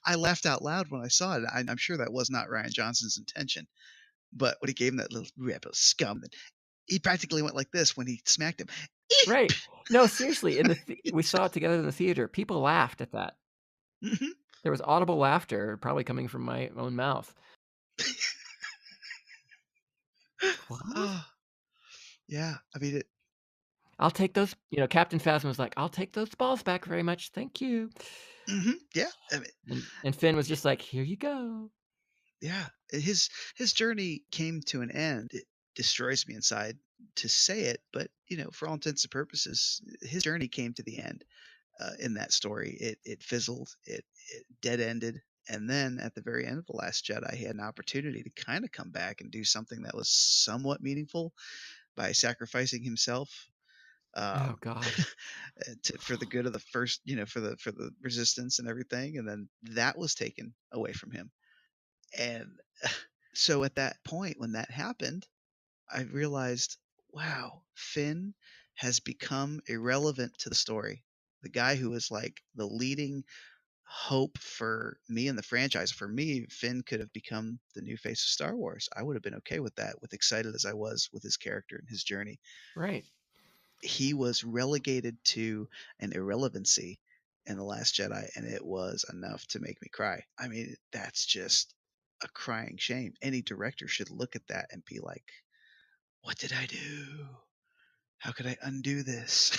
I laughed out loud when I saw it. I'm sure that was not Ryan Johnson's intention, but when he gave him that little rebel scum, he practically went like this when he smacked him. Right. No, seriously, we saw it together in the theater. People laughed at that. Mhm. There was audible laughter, probably coming from my own mouth. What? Oh, yeah. I mean, I'll take those. Captain Phasma was like, "I'll take those balls back very much, thank you." yeah. I mean, And Finn was just like, "Here you go." yeah. His journey came to an end. It destroys me inside to say it, but for all intents and purposes, his journey came to the end. In that story. It fizzled, it dead ended, and then at the very end of the Last Jedi, he had an opportunity to kind of come back and do something that was somewhat meaningful by sacrificing himself Oh um, God. for the good of the first, for the resistance and everything, and then that was taken away from him. And so at that point when that happened, I realized, wow, Finn has become irrelevant to the story. The guy who was like the leading hope for me and the franchise. For me, Finn could have become the new face of Star Wars. I would have been okay with that, with excited as I was with his character and his journey. Right. He was relegated to an irrelevancy in The Last Jedi, and it was enough to make me cry. I mean, that's just a crying shame. Any director should look at that and be like, what did I do? How could I undo this?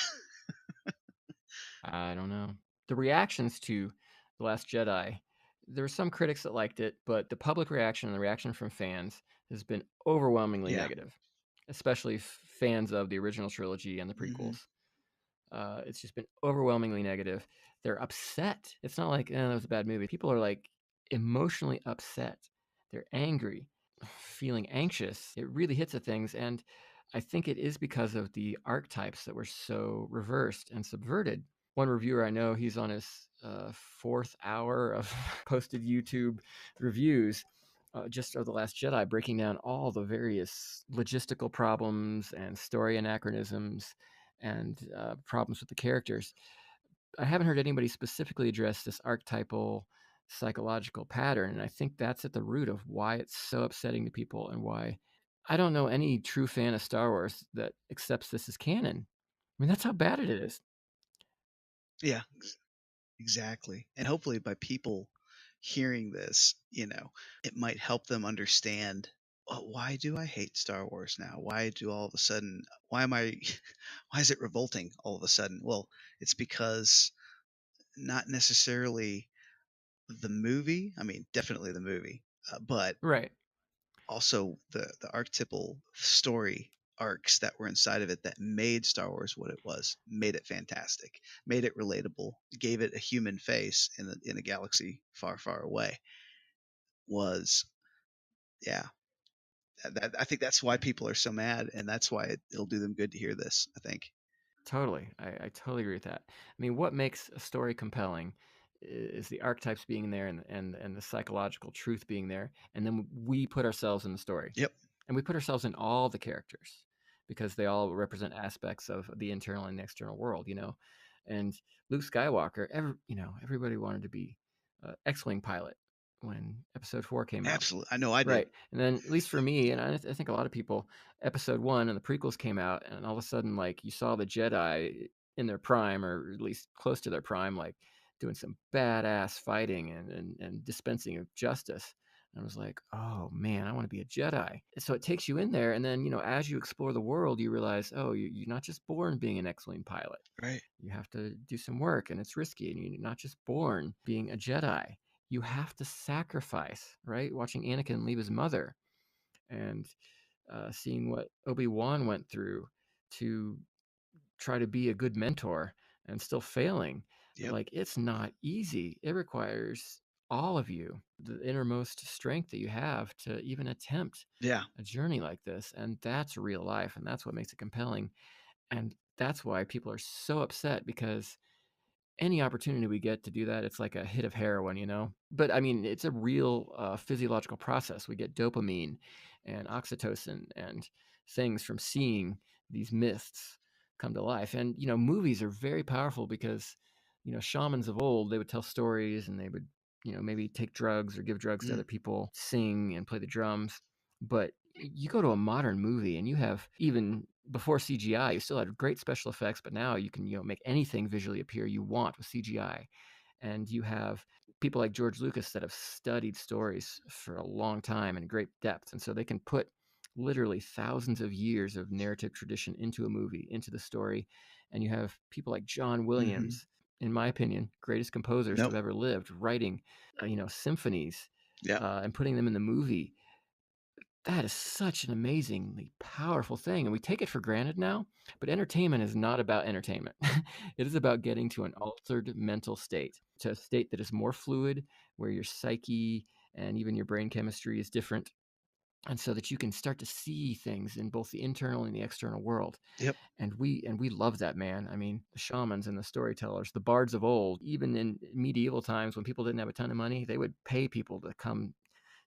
I don't know. The reactions to The Last Jedi, there were some critics that liked it, but the public reaction and the reaction from fans has been overwhelmingly Yeah. negative, especially fans of the original trilogy and the Hmm. prequels. It's just been overwhelmingly negative. They're upset. It's not like, that was a bad movie. People are like emotionally upset. They're angry, feeling anxious. It really hits at things. And I think it is because of the archetypes that were so reversed and subverted. One reviewer I know, he's on his fourth hour of posted YouTube reviews just of The Last Jedi, breaking down all the various logistical problems and story anachronisms and problems with the characters. I haven't heard anybody specifically address this archetypal psychological pattern, and I think that's at the root of why it's so upsetting to people and why I don't know any true fan of Star Wars that accepts this as canon. I mean, that's how bad it is. Yeah. Exactly. And hopefully by people hearing this, it might help them understand, why do I hate Star Wars now? Why do all of a sudden, why am I, why is it revolting all of a sudden? Well, it's because not necessarily the movie, I mean, definitely the movie, but Right. also the archetypal story arcs that were inside of it that made Star Wars what it was, made it fantastic, made it relatable, gave it a human face in a galaxy far, far away. Was yeah. I think that's why people are so mad, and that's why it'll do them good to hear this. I think. Totally. I totally agree with that. I mean, what makes a story compelling is the archetypes being there and the psychological truth being there. And then we put ourselves in the story. Yep. And we put ourselves in all the characters because they all represent aspects of the internal and external world. And Luke Skywalker, everybody wanted to be X-Wing pilot when episode 4 came out. Absolutely. I know I did. Right. And then, at least for me, and I think a lot of people, episode 1 and the prequels came out, and all of a sudden, like, you saw the Jedi in their prime, or at least close to their prime, like, doing some badass fighting and dispensing of justice. And I was like, oh man, I want to be a Jedi. So it takes you in there. And then, as you explore the world, you realize, oh, you're not just born being an X-Wing pilot. Right. You have to do some work, and it's risky. And you're not just born being a Jedi. You have to sacrifice, right? Watching Anakin leave his mother and seeing what Obi-Wan went through to try to be a good mentor and still failing. Yep. Like, it's not easy. It requires all of you, the innermost strength that you have to even attempt Yeah. a journey like this. And that's real life. And that's what makes it compelling. And that's why people are so upset because any opportunity we get to do that, it's like a hit of heroin, you know? But I mean, it's a real physiological process. We get dopamine and oxytocin and things from seeing these myths come to life. And, you know, movies are very powerful because, you know, shamans of old, they would tell stories and they would, you know, maybe take drugs or give drugs to Mm, other people, sing and play the drums. But you go to a modern movie and you have, even before CGI, you still had great special effects, but now you can, you know, make anything visually appear you want with CGI. And you have people like George Lucas that have studied stories for a long time in great depth. And so they can put literally thousands of years of narrative tradition into a movie, into the story. And you have people like John hmm Williams, in my opinion, greatest composers to Nope. have ever lived, writing, you know, symphonies Yep. and putting them in the movie. That is such an amazingly powerful thing, and we take it for granted now, but entertainment is not about entertainment. It is about getting to an altered mental state, to a state that is more fluid, where your psyche and even your brain chemistry is different, and so that you can start to see things in both the internal and the external world. Yep. And we love that, man. I mean, the shamans and the storytellers, the bards of old, even in medieval times when people didn't have a ton of money, they would pay people to come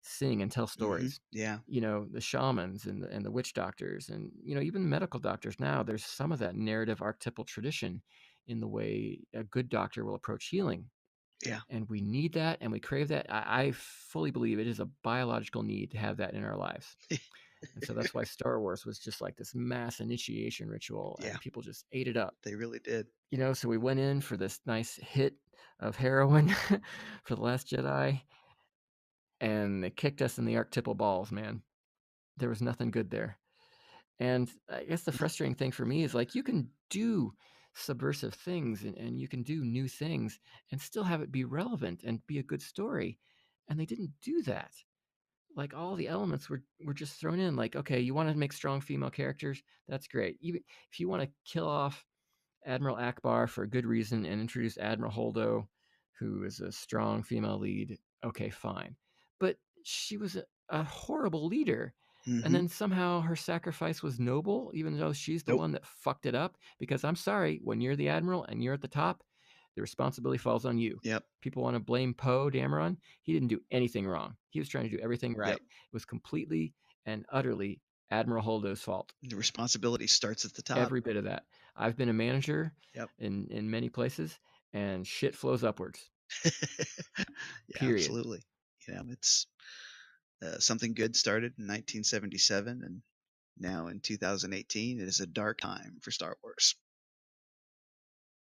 sing and tell stories. Yeah. You know, the shamans and the witch doctors, and, you know, even the medical doctors now, there's some of that narrative archetypal tradition in the way a good doctor will approach healing. Yeah. And we need that and we crave that. I fully believe it is a biological need to have that in our lives. And so that's why Star Wars was just like this mass initiation ritual Yeah. and people just ate it up. They really did. You know, so we went in for this nice hit of heroin for The Last Jedi, and they kicked us in the archetypal balls, man. There was nothing good there. And I guess the frustrating thing for me is, like, you can do subversive things and you can do new things and still have it be relevant and be a good story. And they didn't do that. Like, all the elements were just thrown in. Like, okay, you want to make strong female characters? That's great. Even if you want to kill off Admiral Akbar for a good reason and introduce Admiral Holdo, who is a strong female lead, okay, fine. But she was a horrible leader. And hmm then somehow her sacrifice was noble, even though she's the Nope. one that fucked it up. Because I'm sorry, when you're the admiral and you're at the top, the responsibility falls on you. Yep. People want to blame Poe Dameron. He didn't do anything wrong. He was trying to do everything right. Yep. It was completely and utterly Admiral Holdo's fault. The responsibility starts at the top. Every bit of that. I've been a manager Yep. in many places, and shit flows upwards. Yeah, Period. absolutely. It's something good started in 1977, and now in 2018, it is a dark time for Star Wars.